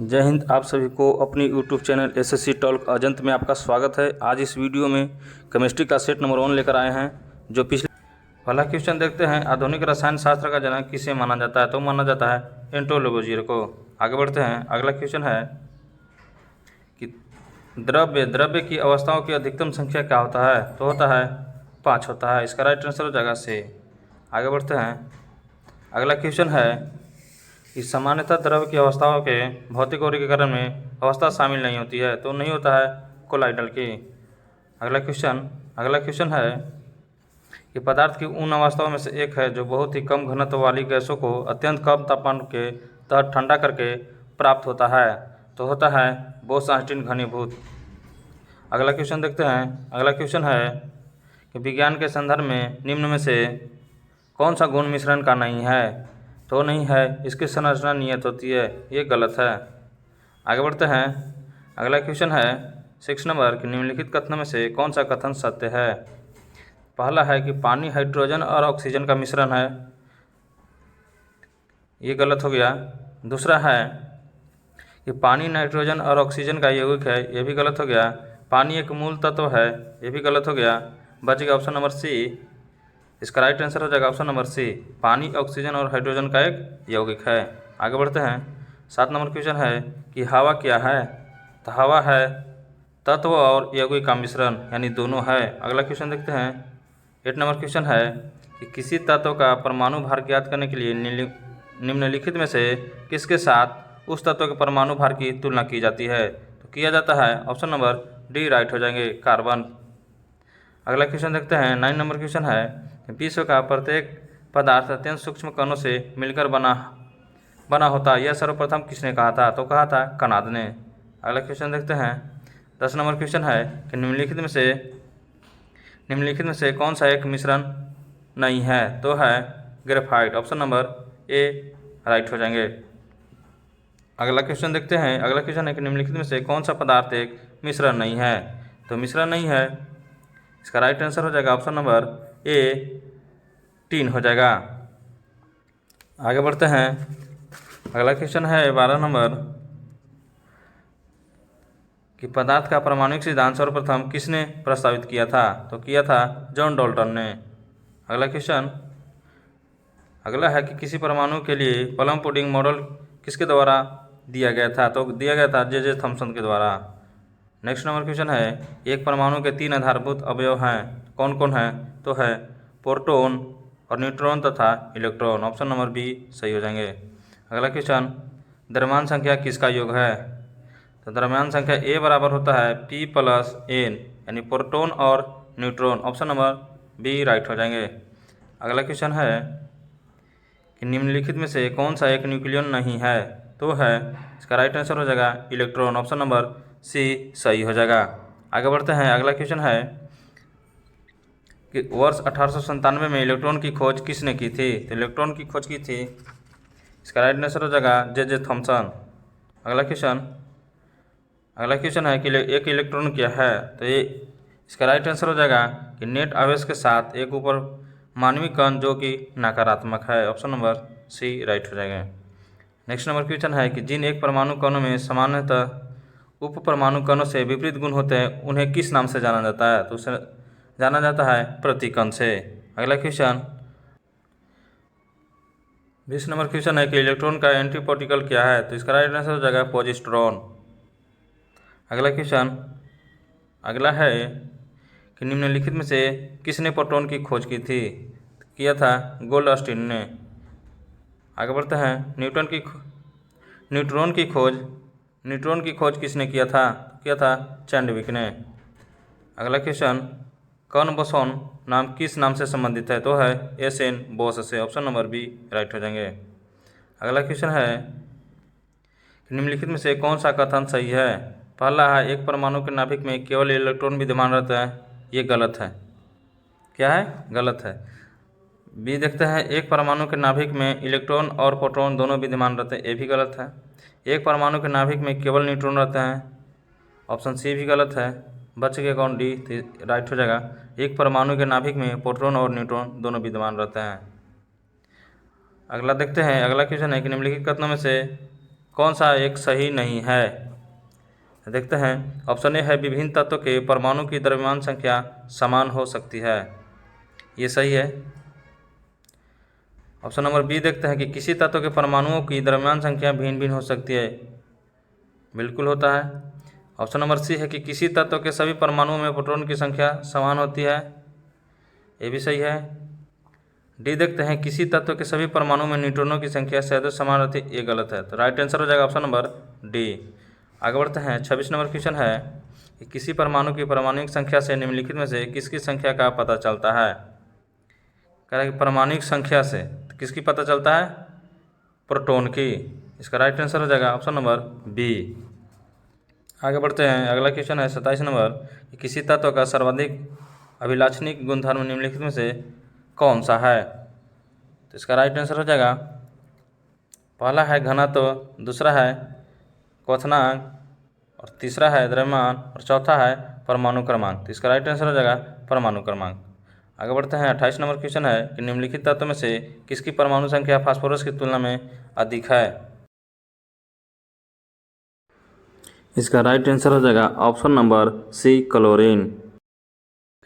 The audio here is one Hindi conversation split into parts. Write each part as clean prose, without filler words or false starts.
जय हिंद। आप सभी को अपनी यूट्यूब चैनल एसएससी टॉल्क अजंत में आपका स्वागत है। आज इस वीडियो में केमिस्ट्री का सेट नंबर 1 लेकर आए हैं, जो पिछले पहला क्वेश्चन देखते हैं। आधुनिक रसायन शास्त्र का जनक किसे माना जाता है? तो माना जाता है एंटोलवोजियर को। आगे बढ़ते हैं। अगला क्वेश्चन है कि द्रव्य की अवस्थाओं की अधिकतम संख्या क्या होता है? तो होता है 5 होता है। इसका राइट आंसर हो जाएगा से। आगे बढ़ते हैं। अगला क्वेश्चन है कि सामान्यतः द्रव की अवस्थाओं के भौतिक वर्गीकरण में अवस्था शामिल नहीं होती है, तो नहीं होता है कोलाइडल की। अगला क्वेश्चन है कि पदार्थ की उन अवस्थाओं में से एक है जो बहुत ही कम घनत्व वाली गैसों को अत्यंत कम तापमान के तहत ठंडा करके प्राप्त होता है, तो होता है बोस-आइंस्टीन घनीभूत। अगला क्वेश्चन देखते हैं। अगला क्वेश्चन है कि विज्ञान के संदर्भ में निम्न में से कौन सा गुण मिश्रण का नहीं है? तो नहीं है इसकी संरचना नियत होती है, ये गलत है। आगे बढ़ते हैं। अगला क्वेश्चन है 6 नंबर कि निम्नलिखित कथनों में से कौन सा कथन सत्य है? पहला है कि पानी हाइड्रोजन और ऑक्सीजन का मिश्रण है, ये गलत हो गया। दूसरा है कि पानी नाइट्रोजन और ऑक्सीजन का यौगिक है, ये भी गलत हो गया। पानी एक मूल तत्व है, ये भी गलत हो गया। बच गया ऑप्शन नंबर सी। इसका राइट आंसर हो जाएगा ऑप्शन नंबर सी। पानी ऑक्सीजन और हाइड्रोजन का एक यौगिक है। आगे बढ़ते हैं। 7 नंबर क्वेश्चन है कि हवा क्या है? तो हवा है तत्व और यौगिक का मिश्रण, यानी दोनों है। अगला क्वेश्चन देखते हैं। 8 नंबर क्वेश्चन है कि किसी तत्व का परमाणु भार ज्ञात करने के लिए निम्नलिखित में से किसके साथ उस तत्व के परमाणु भार की तुलना की जाती है? तो किया जाता है ऑप्शन नंबर डी राइट हो जाएंगे, कार्बन। अगला क्वेश्चन देखते हैं। 9 नंबर क्वेश्चन है विश्व का प्रत्येक पदार्थ अत्यंत सूक्ष्म कणों से मिलकर बना होता है, यह सर्वप्रथम किसने कहा था? तो कहा था कनाद ने। अगला क्वेश्चन देखते हैं। 10 नंबर क्वेश्चन है कि निम्नलिखित में से कौन सा एक मिश्रण नहीं है? तो है graphite. Option number A right हो जाएंगे। अगला क्वेश्चन देखते हैं। अगला क्वेश्चन है कि निम्नलिखित में से कौन सा पदार्थ एक मिश्रण नहीं है? तो मिश्रण नहीं है, इसका राइट आंसर हो जाएगा ऑप्शन नंबर ए 3 हो जाएगा। आगे बढ़ते हैं। अगला क्वेश्चन है 12 नंबर कि पदार्थ का परमाणुिक सिद्धांत सर्वप्रथम किसने प्रस्तावित किया था? तो किया था जॉन डाल्टन ने। अगला है कि किसी परमाणु के लिए प्लम पुडिंग मॉडल किसके द्वारा दिया गया था? तो दिया गया था जे थॉमसन के द्वारा। नेक्स्ट नंबर क्वेश्चन है एक परमाणु के 3 आधारभूत अवयव हैं, कौन कौन हैं? तो है प्रोटॉन और न्यूट्रॉन तथा इलेक्ट्रॉन। ऑप्शन नंबर बी सही हो जाएंगे। अगला क्वेश्चन द्रव्यमान संख्या किसका योग है? तो द्रव्यमान संख्या ए बराबर होता है P + N, यानी प्रोटॉन और न्यूट्रॉन। ऑप्शन नंबर बी राइट हो जाएंगे। अगला क्वेश्चन है कि निम्नलिखित में से कौन सा एक न्यूक्लियन नहीं है? तो है इसका राइट आंसर हो जाएगा इलेक्ट्रॉन। ऑप्शन नंबर सी सही हो जाएगा। आगे बढ़ते हैं। अगला क्वेश्चन है कि वर्ष 1897 में इलेक्ट्रॉन की खोज किसने की थी? तो इलेक्ट्रॉन की खोज की थी, इसका राइट आंसर हो जाएगा जे थॉमसन। अगला क्वेश्चन है कि एक इलेक्ट्रॉन क्या है? तो ये इसका राइट आंसर हो जाएगा कि नेट आवेश के साथ एक ऊपर मानवीय कण जो कि नकारात्मक है। ऑप्शन नंबर सी राइट हो जाएगा। नेक्स्ट नंबर क्वेश्चन है कि जिन एक परमाणु कणों में सामान्यतः उप परमाणु कणों से विपरीत गुण होते हैं, उन्हें किस नाम से जाना जाता है? तो उसे जाना जाता है प्रतिकण से। अगला क्वेश्चन 20 नंबर क्वेश्चन है कि इलेक्ट्रॉन का एंटीपार्टिकल क्या है? तो इसका राइट आंसर हो जाएगा पॉजिट्रॉन। अगला है कि निम्नलिखित में से किसने प्रोटॉन की खोज की थी? किया था गोल्डस्टीन ने। आगे बढ़ते हैं। न्यूट्रॉन की खोज किसने किया था? किया था चैडविक ने। अगला क्वेश्चन कर्ण बोसॉन नाम किस नाम से संबंधित है? तो है एस.एन. बोस से। ऑप्शन नंबर बी राइट हो जाएंगे। अगला क्वेश्चन है निम्नलिखित में से कौन सा कथन सही है? पहला है एक परमाणु के नाभिक में केवल इलेक्ट्रॉन विद्यमान रहता है, ये गलत है। क्या है? गलत है। बी देखते हैं एक परमाणु के नाभिक में इलेक्ट्रॉन और प्रोटॉन दोनों विद्यमान रहते हैं, ये भी गलत है। एक परमाणु के नाभिक में केवल न्यूट्रॉन रहते हैं, ऑप्शन सी भी गलत है। बच गया कौन? डी राइट हो जाएगा। एक परमाणु के नाभिक में प्रोटॉन और न्यूट्रॉन दोनों विद्यमान रहते हैं। अगला देखते हैं। अगला क्वेश्चन है कि निम्नलिखित कथनों में से कौन सा एक सही नहीं है? देखते हैं। ऑप्शन ए है विभिन्न तत्वों के परमाणु की द्रव्यमान संख्या समान हो सकती है, ये सही है। ऑप्शन नंबर बी देखते हैं कि किसी तत्व के परमाणुओं की द्रव्यमान संख्या भिन्न भिन्न हो सकती है, बिल्कुल होता है। ऑप्शन नंबर सी है कि किसी तत्व के सभी परमाणुओं में प्रोटॉन की संख्या समान होती है, ये भी सही है। डी देखते हैं किसी तत्व के सभी परमाणुओं में न्यूट्रॉनों की संख्या शायद समान रहती है, ये गलत है। तो राइट आंसर हो जाएगा ऑप्शन नंबर डी। आगे बढ़ते हैं। 26 नंबर क्वेश्चन है कि किसी परमाणु की परमाणुक संख्या से निम्नलिखित में से किसकी संख्या का पता चलता है? कह रहा है कि परमाणुक संख्या से तो किसकी पता चलता है? प्रोटॉन की। इसका राइट आंसर हो जाएगा ऑप्शन नंबर बी। आगे बढ़ते हैं। अगला क्वेश्चन है 27 नंबर कि किसी तत्व का सर्वाधिक अभिलाक्षणिक गुणधर्म निम्नलिखित में से कौन सा है? तो इसका राइट आंसर हो जाएगा, पहला है घनत्व, दूसरा है क्वथनांक, और तीसरा है द्रव्यमान, और चौथा है परमाणु क्रमांक। तो इसका राइट आंसर हो जाएगा परमाणु क्रमांक। आगे बढ़ते हैं। 28 नंबर क्वेश्चन है कि निम्नलिखित तत्व में से किसकी परमाणु संख्या फास्फोरस की तुलना में अधिक है? इसका राइट आंसर हो जाएगा ऑप्शन नंबर सी, क्लोरीन।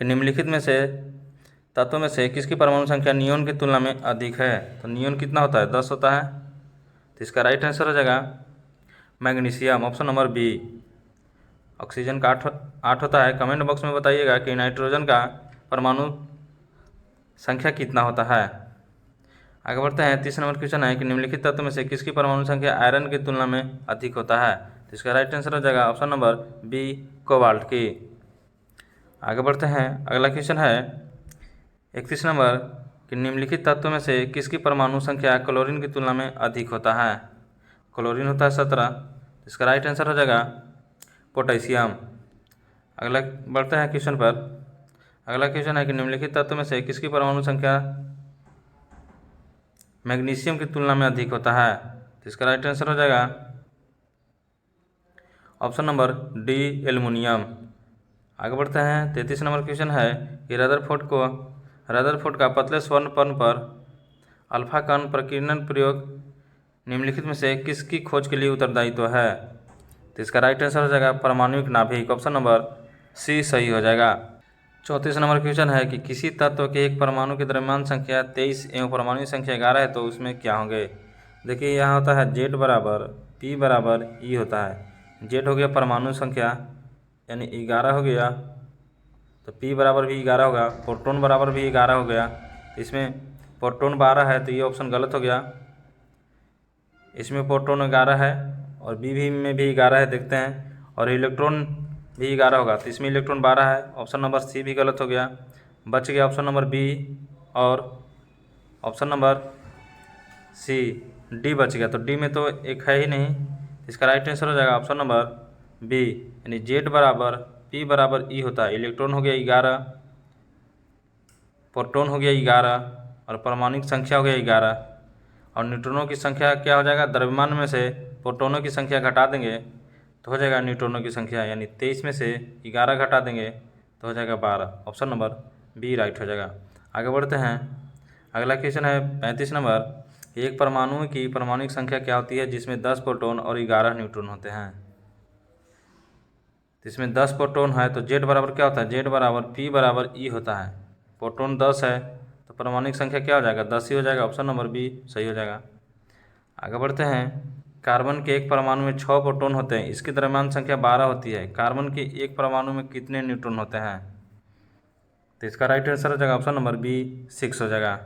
निम्नलिखित में से तत्वों में से किसकी परमाणु संख्या नियोन की तुलना में अधिक है? तो नियोन कितना होता है? 10 होता है। तो इसका राइट आंसर हो जाएगा magnesium, option number B. Oxygen का 8 होता है। कमेंट बॉक्स में बताइएगा कि नाइट्रोजन का परमाणु संख्या कितना होता है। आगे बढ़ते हैं। 30 नंबर क्वेश्चन है कि निम्नलिखित तत्व में से किसकी परमाणु संख्या आयरन की तुलना में अधिक होता है? तो इसका राइट आंसर हो जाएगा ऑप्शन नंबर बी, कोबाल्ट की। आगे बढ़ते हैं। अगला क्वेश्चन है 31 नंबर कि निम्नलिखित तत्वों में से किसकी परमाणु संख्या क्लोरीन की तुलना में अधिक होता है? क्लोरीन होता है 17। इसका राइट आंसर हो जाएगा पोटेशियम। अगला बढ़ते हैं क्वेश्चन पर। अगला क्वेश्चन है कि निम्नलिखित तत्वों में से किसकी परमाणु संख्या मैग्नीशियम की तुलना में अधिक होता है? तो इसका राइट आंसर हो जाएगा ऑप्शन नंबर डी, एल्युमिनियम। आगे बढ़ते हैं। 33 नंबर क्वेश्चन है कि रदरफोर्ड का पतले स्वर्ण पर्न पर अल्फा कण प्रकीर्णन प्रयोग निम्नलिखित में से किसकी खोज के लिए उत्तरदायित्व है? तो इसका राइट आंसर हो जाएगा परमाणुक नाभिक, ऑप्शन नंबर सी सही हो जाएगा। 34 नंबर क्वेश्चन है कि किसी तत्व के एक परमाणु की द्रव्यमान संख्या 23 एवं परमाणु संख्या 11 है, तो उसमें क्या होंगे? देखिए यहाँ होता है जेड बराबर पी बराबर ई होता है। जेड हो गया परमाणु संख्या यानी 11 हो गया, तो पी बराबर भी 11 होगा। प्रोटॉन बराबर भी 11 हो गया। तो इसमें प्रोटॉन 12 है, तो ये ऑप्शन गलत हो गया। इसमें प्रोटॉन 11 है और बी में भी 11 है, देखते हैं। और इलेक्ट्रॉन भी 11 होगा, तो इसमें इलेक्ट्रॉन 12 है। ऑप्शन नंबर सी भी गलत हो गया। बच गया ऑप्शन नंबर बी और ऑप्शन नंबर सी, डी बच गया। तो डी में तो एक है ही नहीं, इसका राइट आंसर हो जाएगा ऑप्शन नंबर बी, यानी जेड बराबर पी बराबर ई होता है। इलेक्ट्रॉन हो गया 11, प्रोटॉन हो गया 11 और परमाणुक संख्या हो गया 11, और न्यूट्रॉनों की संख्या क्या हो जाएगा? द्रव्यमान में से प्रोटॉनों की संख्या घटा देंगे तो हो जाएगा न्यूट्रॉनों की संख्या, यानी 23 में से 11 घटा देंगे तो हो जाएगा 12। ऑप्शन नंबर बी राइट हो जाएगा। आगे बढ़ते हैं। अगला क्वेश्चन है 35 नंबर, एक परमाणु की परमाणुक संख्या क्या होती है जिसमें 10 प्रोटॉन और 11 न्यूट्रॉन होते हैं? इसमें 10 प्रोटॉन है तो जेड बराबर क्या होता है? जेड बराबर पी बराबर ई होता है। प्रोटॉन 10 है तो परमाणुक संख्या क्या हो जाएगा? 10 ही हो जाएगा। ऑप्शन नंबर बी सही हो जाएगा। आगे बढ़ते हैं। कार्बन के एक परमाणु में 6 प्रोटॉन होते हैं, इसकी द्रव्यमान संख्या 12 होती है। कार्बन के एक परमाणु में कितने न्यूट्रॉन होते हैं? तो इसका राइट आंसर हो जाएगा ऑप्शन नंबर बी, 6 हो जाएगा।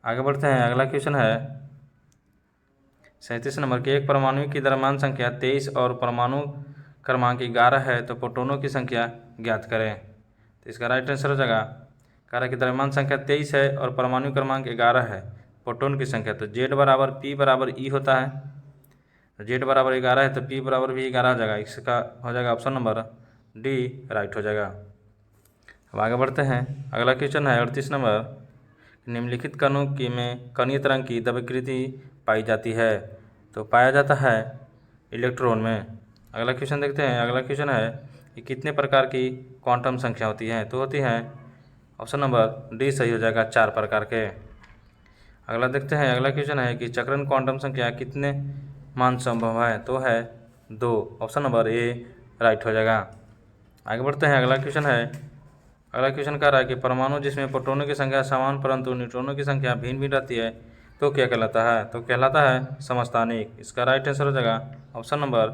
आगे बढ़ते हैं। अगला क्वेश्चन है 37 नंबर के एक परमाणु की द्रव्यमान संख्या 23 और परमाणु क्रमांक 11 है, तो प्रोटॉनों की संख्या ज्ञात करें। तो इसका राइट आंसर हो जाएगा, कह रहा है कि द्रव्यमान संख्या 23 है और परमाणु क्रमांक 11 है, प्रोटॉन की संख्या तो जेड बराबर पी बराबर ई होता है। तो जेड बराबर 11 है तो पी बराबर भी 11 हो जाएगा। इसका हो जाएगा ऑप्शन नंबर डी राइट हो जाएगा। अब आगे बढ़ते हैं। अगला क्वेश्चन है 38 नंबर, निम्नलिखित कणों की में कणीय तरंग की द्रव्यकृति पाई जाती है, तो पाया जाता है इलेक्ट्रॉन में। अगला क्वेश्चन देखते हैं। अगला क्वेश्चन है कि कितने प्रकार की क्वांटम संख्या होती हैं? तो होती हैं ऑप्शन नंबर डी सही हो जाएगा, 4 प्रकार के। अगला देखते हैं। अगला क्वेश्चन है कि चक्रण क्वांटम संख्या कितने मान संभव है, तो है 2। ऑप्शन नंबर ए राइट हो जाएगा। आगे बढ़ते हैं, अगला क्वेश्चन है। अगला क्वेश्चन कह रहा है कि परमाणु जिसमें प्रोटॉनों की संख्या समान परंतु न्यूट्रॉनों की संख्या भिन्न भिन्न रहती है तो क्या कहलाता है? तो कहलाता है समस्थानिक। इसका राइट आंसर हो जाएगा ऑप्शन नंबर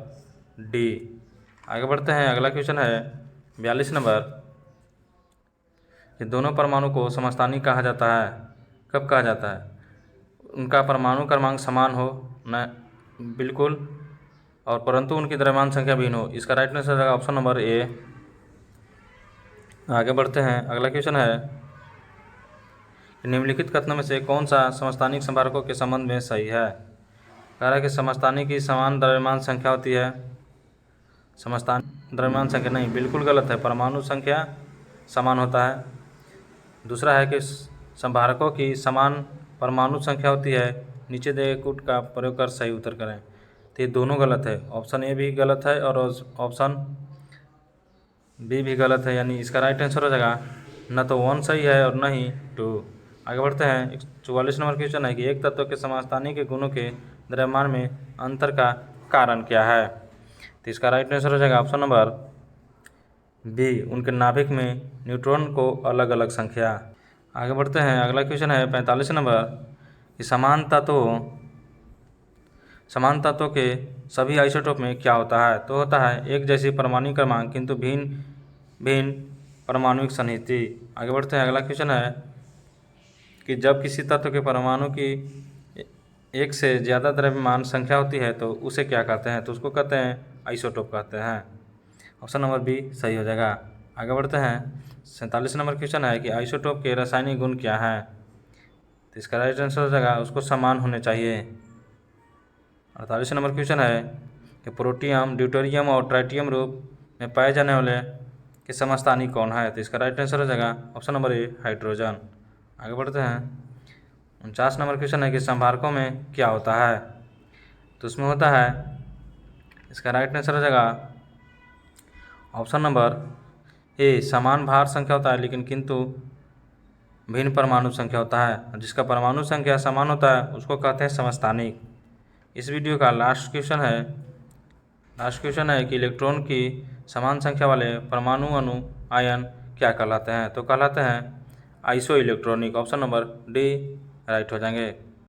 डी। आगे बढ़ते हैं, अगला क्वेश्चन है 42 नंबर कि दोनों परमाणु को समस्थानिक कहा जाता है। कब कहा जाता है? उनका परमाणु क्रमांक समान हो न, बिल्कुल, और परंतु उनकी द्रव्यमान संख्या भिन्न हो। इसका राइट आंसर हो जाएगा ऑप्शन नंबर ए। आगे बढ़ते हैं, अगला क्वेश्चन है निम्नलिखित कथनों में से कौन सा समस्थानिक संभारकों के संबंध में सही है? कह रहा है कि समस्थानिक की समान द्रव्यमान संख्या होती है। समस्थान द्रव्यमान संख्या नहीं, बिल्कुल गलत है, परमाणु संख्या समान होता है। दूसरा है कि संभारकों की समान परमाणु संख्या होती है। नीचे दिए कूट का प्रयोग कर सही उत्तर करें। तो ये दोनों गलत है, ऑप्शन ए भी गलत है और ऑप्शन बी भी गलत है, यानी इसका राइट आंसर हो जाएगा न तो 1 सही है और न ही 2। आगे बढ़ते हैं, 44 नंबर क्वेश्चन है कि एक तत्व के समस्थानिक के गुणों के द्रव्यमान में अंतर का कारण क्या है? तो इसका राइट आंसर हो जाएगा ऑप्शन नंबर बी, उनके नाभिक में न्यूट्रॉन को अलग अलग संख्या। आगे बढ़ते हैं, अगला क्वेश्चन है 45 नंबर कि समान तत्वों के सभी आइसोटोप में क्या होता है? तो होता है एक जैसी परमाणु क्रमांक किंतु भिन्न भिन्न परमाणुिक सन्निहिति। आगे बढ़ते हैं, अगला क्वेश्चन है कि जब किसी तत्व के परमाणु की एक से ज़्यादा द्रव्यमान संख्या होती है तो उसे क्या कहते हैं? तो उसको कहते हैं आइसोटोप कहते हैं। ऑप्शन नंबर बी सही हो जाएगा। आगे बढ़ते हैं, 47 नंबर क्वेश्चन है कि आइसोटोप के रासायनिक गुण क्या हैं? तो इसका राइट आंसर हो जाएगा उसको समान होने चाहिए। 48 नंबर क्वेश्चन है कि प्रोटियम, ड्यूटेरियम और ट्राइटियम रूप में पाए जाने वाले के समस्थानिक कौन है? तो इसका राइट आंसर हो जाएगा ऑप्शन नंबर ए हाइड्रोजन। आगे बढ़ते हैं, 49 नंबर क्वेश्चन है कि संभारकों में क्या होता है? तो उसमें होता है, इसका राइट आंसर हो जाएगा ऑप्शन नंबर ए, समान भार संख्या होता है लेकिन किंतु भिन्न परमाणु संख्या होता है। जिसका परमाणु संख्या समान होता है उसको कहते हैं समस्थानिक। इस वीडियो का लास्ट क्वेश्चन है कि इलेक्ट्रॉन की समान संख्या वाले परमाणु अणु आयन क्या कहलाते हैं? तो कहलाते हैं iso electronic. Option number D right हो जाएंगे।